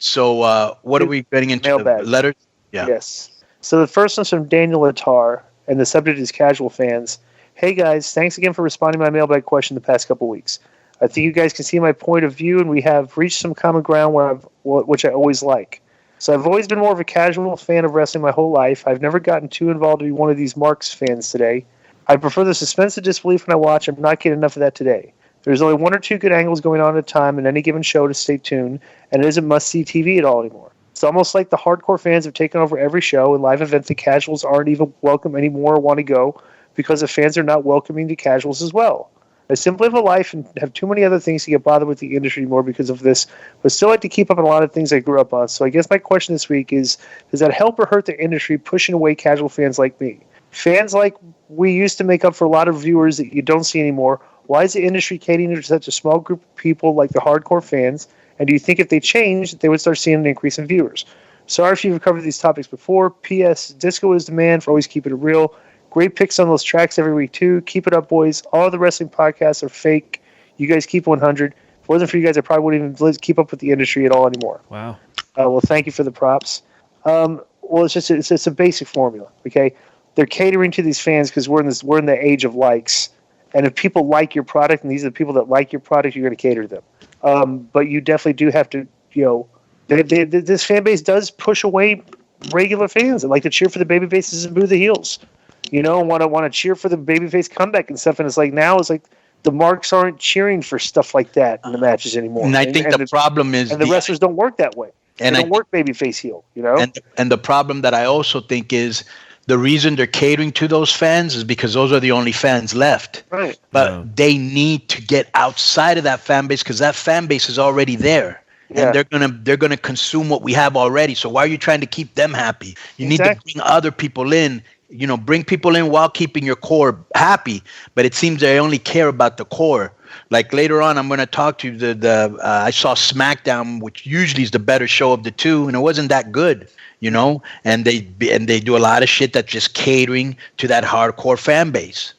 So what are we getting into? Mailbag. Letters? Yeah. Yes. So the first one's from Daniel Latar, and the subject is casual fans. Hey guys, thanks again for responding to my mailbag question the past couple weeks. I think you guys can see my point of view, and we have reached some common ground which I always like. So I've always been more of a casual fan of wrestling my whole life. I've never gotten too involved to be one of these Marks fans today. I prefer the suspense of disbelief when I watch. I'm not getting enough of that today. There's only one or two good angles going on at a time in any given show to stay tuned, and it isn't must-see TV at all anymore. It's almost like the hardcore fans have taken over every show, and live events the casuals aren't even welcome anymore or want to go because the fans are not welcoming the casuals as well. I simply live a life and have too many other things to get bothered with the industry more because of this, but still like to keep up on a lot of things I grew up on. So I guess my question this week is, does that help or hurt the industry pushing away casual fans like me? Fans like we used to make up for a lot of viewers that you don't see anymore. Why is the industry catering to such a small group of people like the hardcore fans? And do you think if they changed, they would start seeing an increase in viewers? Sorry if you've covered these topics before. P.S. Disco is the man for always keeping it real. Great picks on those tracks every week, too. Keep it up, boys. All the wrestling podcasts are fake. You guys keep 100. If it wasn't for you guys, I probably wouldn't even keep up with the industry at all anymore. Wow. Well, thank you for the props. Well, it's just a basic formula, okay? They're catering to these fans because we're in the age of likes. And if people like your product, and these are the people that like your product, you're going to cater to them. But you definitely do have to, this fan base does push away regular fans that like to cheer for the baby faces and boo the heels. Want to cheer for the babyface comeback and stuff. And it's like now it's like the Marks aren't cheering for stuff like that in the matches anymore. And I think the problem is the wrestlers don't work that way. They don't work babyface heel. And the problem that I also think is the reason they're catering to those fans is because those are the only fans left. Right. But they need to get outside of that fan base because that fan base is already there. Yeah. And they're gonna consume what we have already. So why are you trying to keep them happy? You need to bring other people in. Bring people in while keeping your core happy. But it seems they only care about the core. Like later on, I'm going to talk to I saw SmackDown, which usually is the better show of the two, and it wasn't that good, And they do a lot of shit that's just catering to that hardcore fan base,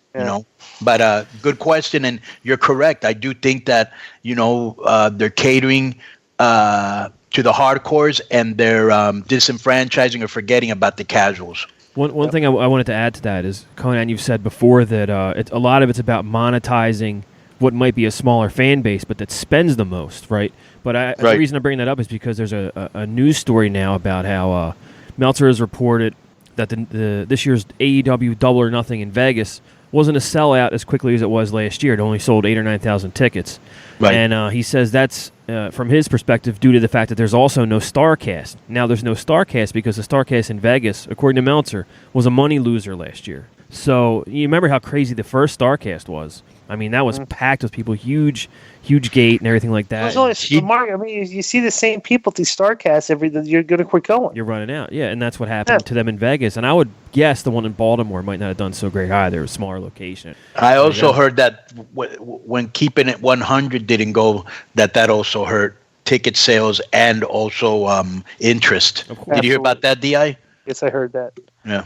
But good question, and you're correct. I do think that they're catering to the hardcores, and they're disenfranchising or forgetting about the casuals. One thing I wanted to add to that is, Conan, you've said before that a lot of it's about monetizing what might be a smaller fan base, but that spends the most, right? But the reason I bring that up is because there's a news story now about how Meltzer has reported that this year's AEW Double or Nothing in Vegas wasn't a sellout as quickly as it was last year. It only sold 8,000 or 9,000 tickets. Right. And he says that's, from his perspective, due to the fact that there's also no StarCast. Now there's no StarCast because the StarCast in Vegas, according to Meltzer, was a money loser last year. So you remember how crazy the first StarCast was. I mean, that was packed with people, huge gate and everything like that. You see the same people at these StarCasts you're going to quit going. You're running out, yeah, and that's what happened to them in Vegas. And I would guess the one in Baltimore might not have done so great either. It was a smaller location. I also heard that when keeping it 100 didn't go, that also hurt ticket sales and also interest. Did you hear about that, Di? Yes, I heard that. Yeah.